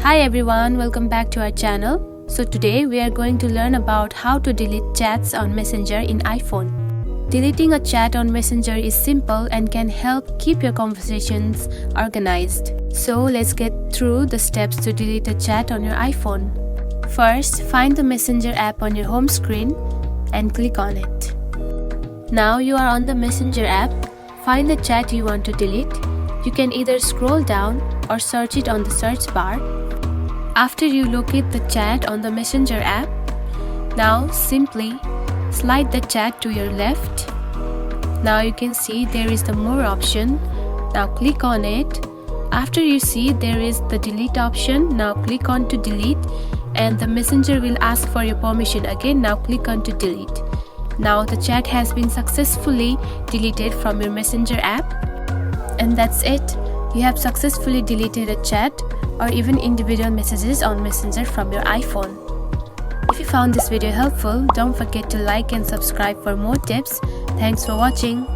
Hi everyone, welcome back to our channel. So today we are going to learn about how to delete chats on Messenger in iPhone. Deleting a chat on Messenger is simple and can help keep your conversations organized. So let's get through the steps to delete a chat on your iPhone. First, find the Messenger app on your home screen and click on it. Now you are on the Messenger app. Find the chat you want to delete. You can either scroll down or search it on the search bar. After you locate the chat on the Messenger app, now simply slide the chat to your left. Now you can see there is the more option. Now click on it. After you see there is the delete option, now click on to delete, and the Messenger will ask for your permission again. Now click on to delete. Now the chat has been successfully deleted from your Messenger app. And that's it. You have successfully deleted a chat or even individual messages on Messenger from your iPhone. If you found this video helpful, don't forget to like and subscribe for more tips. Thanks for watching.